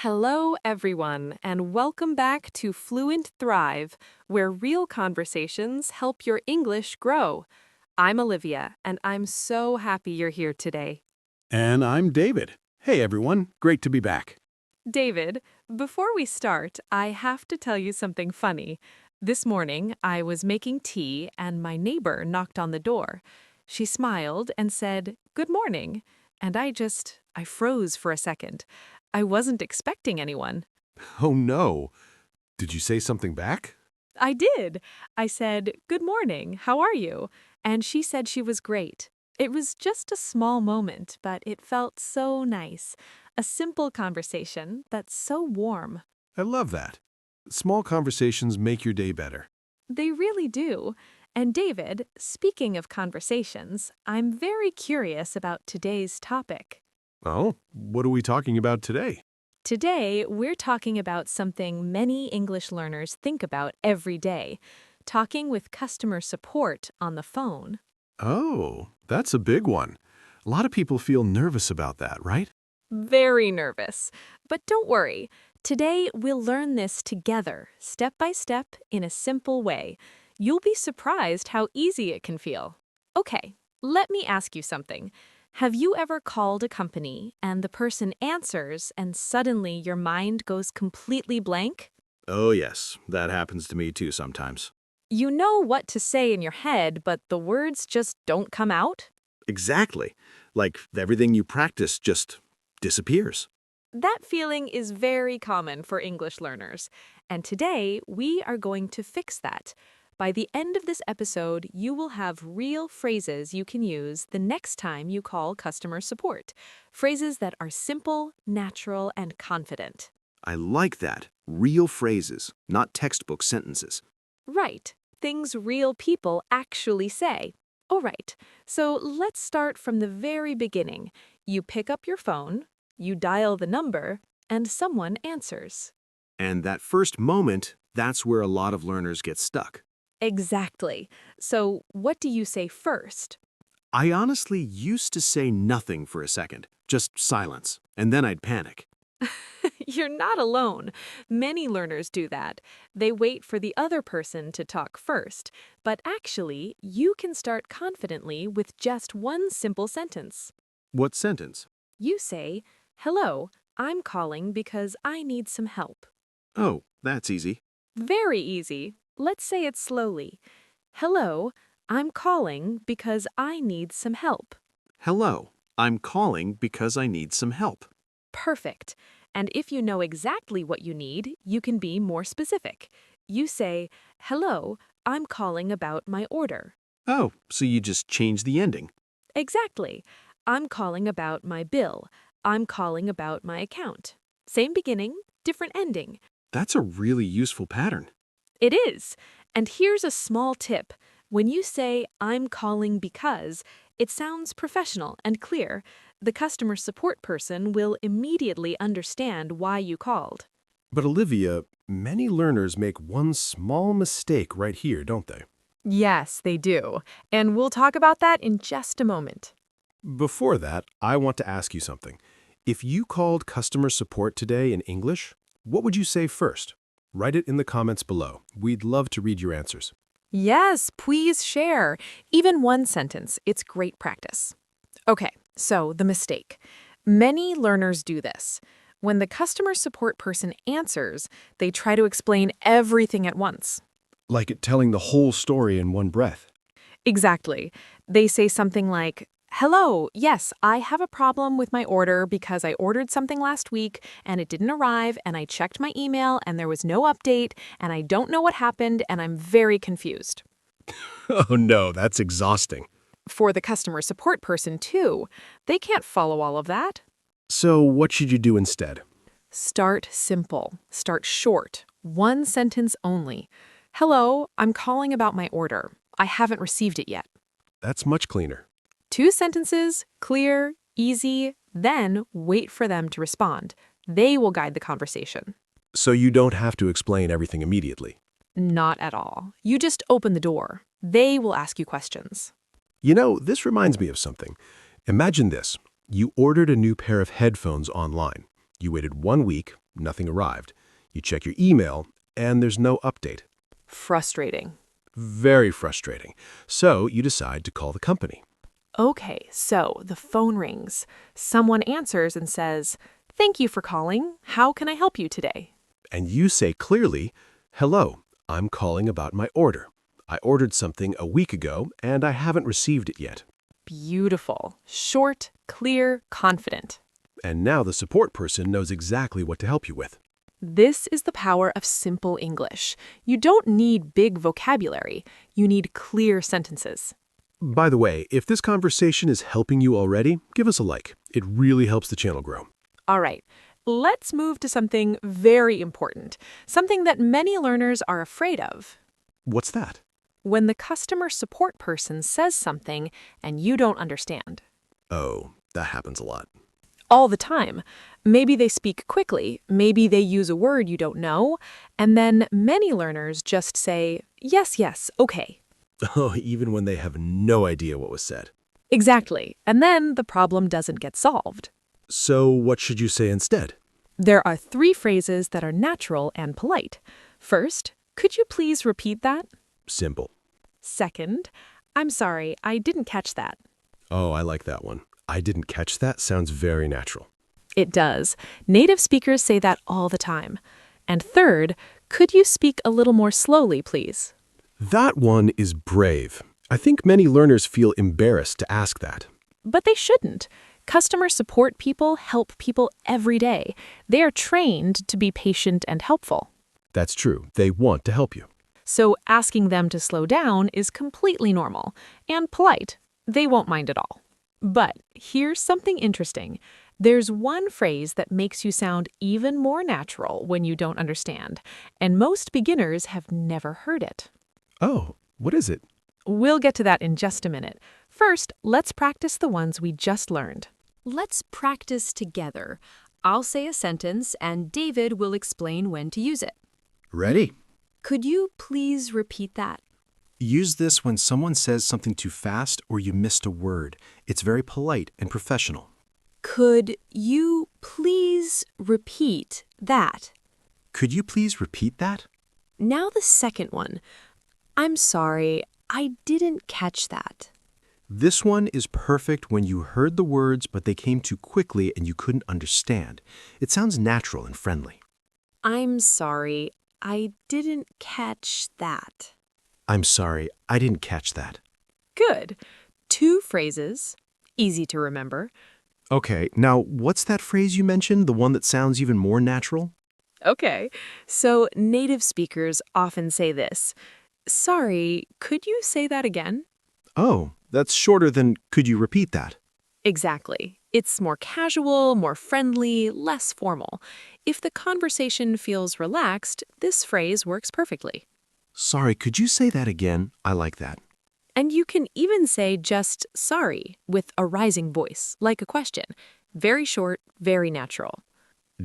Hello, everyone, and welcome back to Fluent Thrive, where real conversations help your English grow. I'm Olivia, and I'm so happy you're here today. And I'm David. Hey everyone, great to be back. David, before we start, I have to tell you something funny. This morning, I was making tea, and my neighbor knocked on the door. She smiled and said, "Good morning," and I froze for a second. I wasn't expecting anyone. Oh no, did you say something back? I did. I said, "Good morning, how are you?" And she said she was great. It was just a small moment, but it felt so nice. A simple conversation that's so warm. I love that. Small conversations make your day better. They really do. And David, speaking of conversations, I'm very curious about today's topic. Oh, what are we talking about today? Today, we're talking about something many English learners think about every day, talking with customer support on the phone. Oh, that's a big one. A lot of people feel nervous about that, right? Very nervous. But don't worry. Today, we'll learn this together, step by step, in a simple way. You'll be surprised how easy it can feel. Okay, let me ask you something. Have you ever called a company and the person answers and suddenly your mind goes completely blank? Oh yes, that happens to me too sometimes. You know what to say in your head, but the words just don't come out? Exactly. Like everything you practice just disappears. That feeling is very common for English learners, and today we are going to fix that. By the end of this episode, you will have real phrases you can use the next time you call customer support. Phrases that are simple, natural, and confident. I like that. Real phrases, not textbook sentences. Right, things real people actually say. All right, so let's start from the very beginning. You pick up your phone, you dial the number, and someone answers. And that first moment, that's where a lot of learners get stuck. Exactly. So, what do you say first? I honestly used to say nothing for a second, just silence, and then I'd panic. You're not alone. Many learners do that. They wait for the other person to talk first. But actually, you can start confidently with just one simple sentence. What sentence? You say, "Hello, I'm calling because I need some help." Oh, that's easy. Very easy. Let's say it slowly. "Hello, I'm calling because I need some help." Hello, I'm calling because I need some help. Perfect. And if you know exactly what you need, you can be more specific. You say, "Hello, I'm calling about my order." Oh, so you just change the ending. Exactly. "I'm calling about my bill." "I'm calling about my account." Same beginning, different ending. That's a really useful pattern. It is. And here's a small tip. When you say, "I'm calling because," it sounds professional and clear. The customer support person will immediately understand why you called. But Olivia, many learners make one small mistake right here, don't they? Yes, they do. And we'll talk about that in just a moment. Before that, I want to ask you something. If you called customer support today in English, what would you say first? Write it in the comments below. We'd love to read your answers. Yes, please share. Even one sentence, it's great practice. Okay, so the mistake. Many learners do this. When the customer support person answers, they try to explain everything at once. Like it telling the whole story in one breath. Exactly. They say something like, "Hello, yes, I have a problem with my order because I ordered something last week and it didn't arrive and I checked my email and there was no update and I don't know what happened and I'm very confused." Oh no, that's exhausting. For the customer support person, too, they can't follow all of that. So what should you do instead? Start simple. Start short. One sentence only. "Hello, I'm calling about my order. I haven't received it yet." That's much cleaner. Two sentences, clear, easy, then wait for them to respond. They will guide the conversation. So you don't have to explain everything immediately. Not at all. You just open the door. They will ask you questions. You know, this reminds me of something. Imagine this. You ordered a new pair of headphones online. You waited 1 week, nothing arrived. You check your email, and there's no update. Frustrating. Very frustrating. So you decide to call the company. Okay, so the phone rings. Someone answers and says, "Thank you for calling. How can I help you today?" And you say clearly, "Hello, I'm calling about my order. I ordered something a week ago, and I haven't received it yet." Beautiful. Short, clear, confident. And now the support person knows exactly what to help you with. This is the power of simple English. You don't need big vocabulary. You need clear sentences. By the way, if this conversation is helping you already, give us a like. It really helps the channel grow. All right, let's move to something very important, something that many learners are afraid of. What's that? When the customer support person says something and you don't understand. Oh, that happens a lot. All the time. Maybe they speak quickly, maybe they use a word you don't know, and then many learners just say, "Yes, yes, okay." Oh, even when they have no idea what was said. Exactly, and then the problem doesn't get solved. So what should you say instead? There are 3 phrases that are natural and polite. First, "Could you please repeat that?" Simple. Second, "I'm sorry, I didn't catch that." Oh, I like that one. I didn't catch that sounds very natural. It does. Native speakers say that all the time. And third, "Could you speak a little more slowly, please?" That one is brave. I think many learners feel embarrassed to ask that. But they shouldn't. Customer support people help people every day. They are trained to be patient and helpful. That's true. They want to help you. So asking them to slow down is completely normal and polite. They won't mind at all. But here's something interesting. There's one phrase that makes you sound even more natural when you don't understand, and most beginners have never heard it. Oh, what is it? We'll get to that in just a minute. First, let's practice the ones we just learned. Let's practice together. I'll say a sentence and David will explain when to use it. Ready? Could you please repeat that? Use this when someone says something too fast or you missed a word. It's very polite and professional. Could you please repeat that? Could you please repeat that? Now the second one. I'm sorry, I didn't catch that. This one is perfect when you heard the words but they came too quickly and you couldn't understand. It sounds natural and friendly. I'm sorry, I didn't catch that. I'm sorry, I didn't catch that. Good. 2 phrases, easy to remember. Okay, now what's that phrase you mentioned, the one that sounds even more natural? Okay, so native speakers often say this. "Sorry, could you say that again?" Oh, that's shorter than could you repeat that? Exactly. It's more casual, more friendly, less formal. If the conversation feels relaxed, this phrase works perfectly. Sorry, could you say that again? I like that. And you can even say just "sorry" with a rising voice, like a question. Very short, very natural.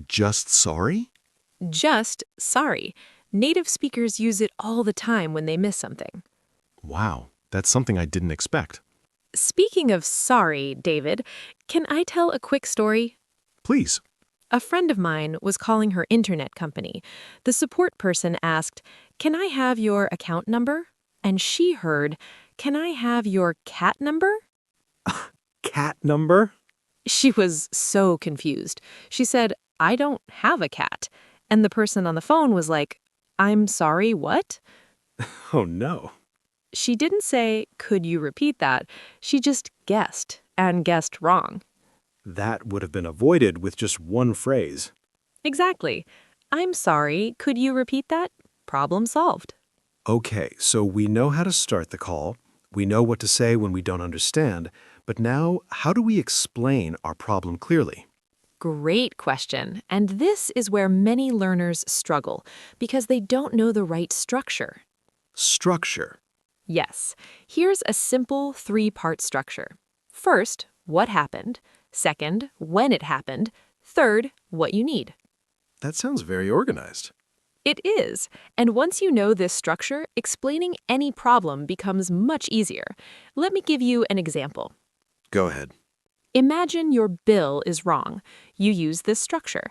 Just sorry? Just "sorry." Native speakers use it all the time when they miss something. Wow, that's something I didn't expect. Speaking of sorry, David, can I tell a quick story? Please. A friend of mine was calling her internet company. The support person asked, "Can I have your account number?" And she heard, "Can I have your cat number?" Cat number? She was so confused. She said, "I don't have a cat." And the person on the phone was like, "I'm sorry, what?" Oh no. She didn't say, "Could you repeat that?" She just guessed, and guessed wrong. That would have been avoided with just one phrase. Exactly. "I'm sorry, could you repeat that?" Problem solved. Okay, so we know how to start the call. We know what to say when we don't understand. But now, how do we explain our problem clearly? Great question. And this is where many learners struggle because they don't know the right structure. Structure. Yes, here's a simple 3-part structure. First, what happened. Second, when it happened. Third, what you need. That sounds very organized. It is. And once you know this structure, explaining any problem becomes much easier. Let me give you an example. Go ahead. Imagine your bill is wrong. You use this structure.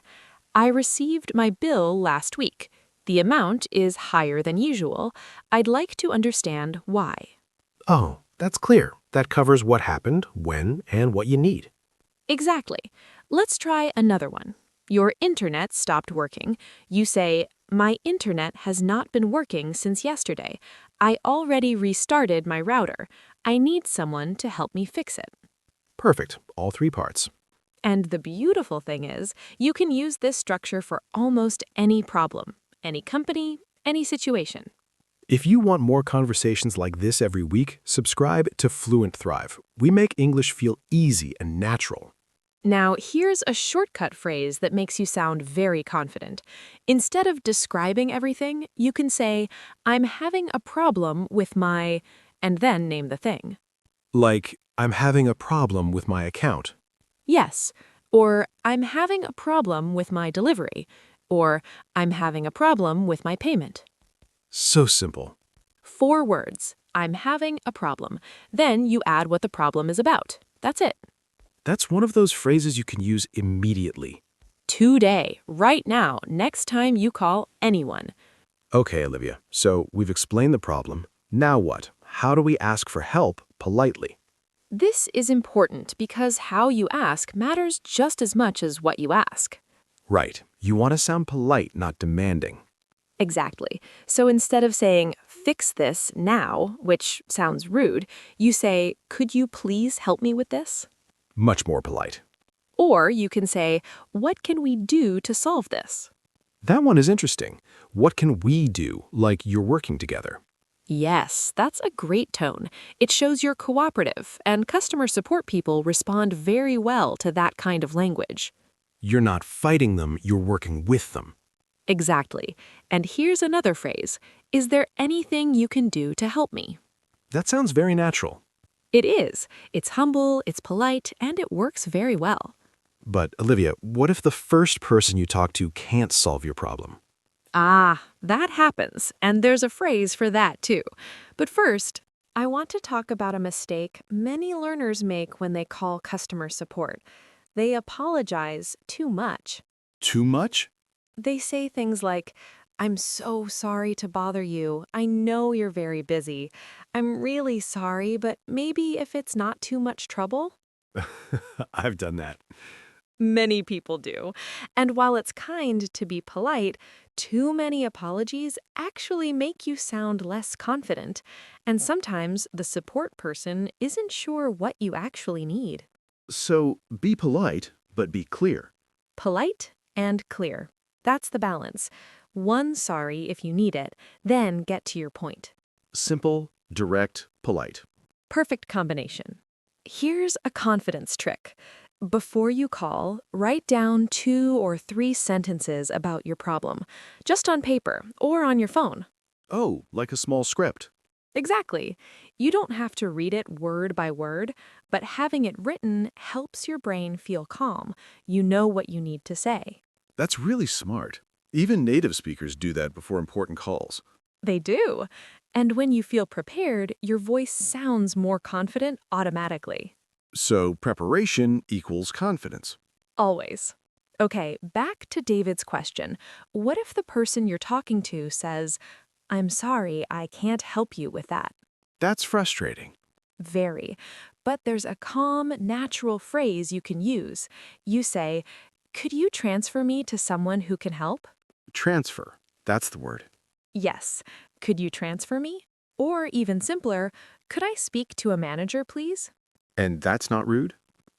I received my bill last week. The amount is higher than usual. I'd like to understand why. Oh, that's clear. That covers what happened, when, and what you need. Exactly. Let's try another one. Your internet stopped working. You say, my internet has not been working since yesterday. I already restarted my router. I need someone to help me fix it. Perfect. All three parts. And the beautiful thing is, you can use this structure for almost any problem, any company, any situation. If you want more conversations like this every week, subscribe to Fluent Thrive. We make English feel easy and natural. Now, here's a shortcut phrase that makes you sound very confident. Instead of describing everything, you can say, I'm having a problem with my, and then name the thing. Like, I'm having a problem with my account. Yes, or I'm having a problem with my delivery, or I'm having a problem with my payment. So simple. 4 words. I'm having a problem. Then you add what the problem is about. That's it. That's one of those phrases you can use immediately. Today, right now, next time you call anyone. Okay, Olivia, so we've explained the problem. Now what? How do we ask for help politely? This is important because how you ask matters just as much as what you ask. Right. You want to sound polite, not demanding. Exactly. So instead of saying, fix this now, which sounds rude, you say, could you please help me with this? Much more polite. Or you can say, what can we do to solve this? That one is interesting. What can we do, like you're working together? Yes, that's a great tone. It shows you're cooperative, and customer support people respond very well to that kind of language. You're not fighting them, you're working with them. Exactly. And here's another phrase. Is there anything you can do to help me? That sounds very natural. It is. It's humble, it's polite, and it works very well. But, Olivia, what if the first person you talk to can't solve your problem? Ah, that happens, and there's a phrase for that too. But first, I want to talk about a mistake many learners make when they call customer support. They apologize too much. Too much? They say things like, I'm so sorry to bother you. I know you're very busy. I'm really sorry, but maybe if it's not too much trouble? I've done that. Many people do. And while it's kind to be polite, too many apologies actually make you sound less confident. And sometimes the support person isn't sure what you actually need. So, be polite, but be clear. Polite and clear. That's the balance. One sorry if you need it, then get to your point. Simple, direct, polite. Perfect combination. Here's a confidence trick. Before you call, write down 2 or 3 sentences about your problem, just on paper or on your phone. Oh, like a small script. Exactly. You don't have to read it word by word, but having it written helps your brain feel calm. You know what you need to say. That's really smart. Even native speakers do that before important calls. They do. And when you feel prepared, your voice sounds more confident automatically. So, preparation equals confidence. Always. Okay, back to David's question. What if the person you're talking to says, I'm sorry, I can't help you with that? That's frustrating. Very. But there's a calm, natural phrase you can use. You say, could you transfer me to someone who can help? Transfer. That's the word. Yes. Could you transfer me? Or even simpler, could I speak to a manager, please? And that's not rude?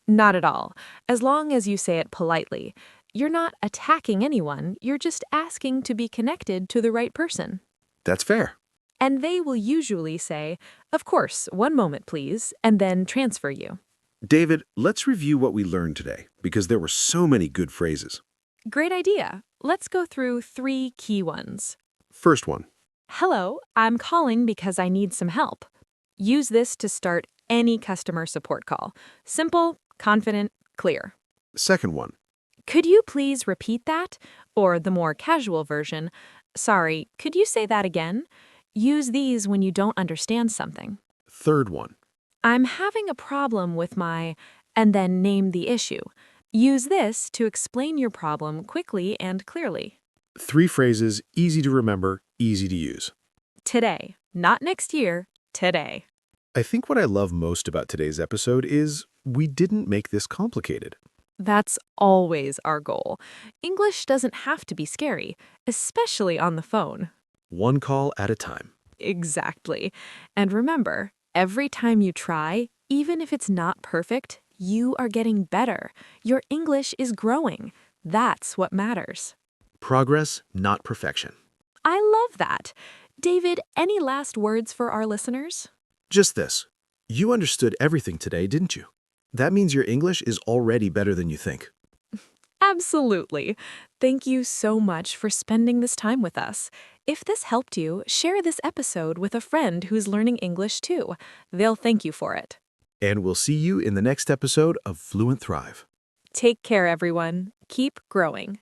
Not at all. As long as you say it politely. You're not attacking anyone, you're just asking to be connected to the right person. That's fair. And they will usually say, of course, one moment please, and then transfer you. David, let's review what we learned today, because there were so many good phrases. Great idea. Let's go through 3 key ones. First one. Hello, I'm calling because I need some help. Use this to start any customer support call. Simple, confident, clear. Second one. Could you please repeat that? Or the more casual version, sorry, could you say that again? Use these when you don't understand something. Third one. I'm having a problem with my, and then name the issue. Use this to explain your problem quickly and clearly. 3 phrases, easy to remember, easy to use. Today, not next year, today. I think what I love most about today's episode is we didn't make this complicated. That's always our goal. English doesn't have to be scary, especially on the phone. One call at a time. Exactly. And remember, every time you try, even if it's not perfect, you are getting better. Your English is growing. That's what matters. Progress, not perfection. I love that. David, any last words for our listeners? Just this. You understood everything today, didn't you? That means your English is already better than you think. Absolutely. Thank you so much for spending this time with us. If this helped you, share this episode with a friend who's learning English too. They'll thank you for it. And we'll see you in the next episode of Fluent Thrive. Take care, everyone. Keep growing.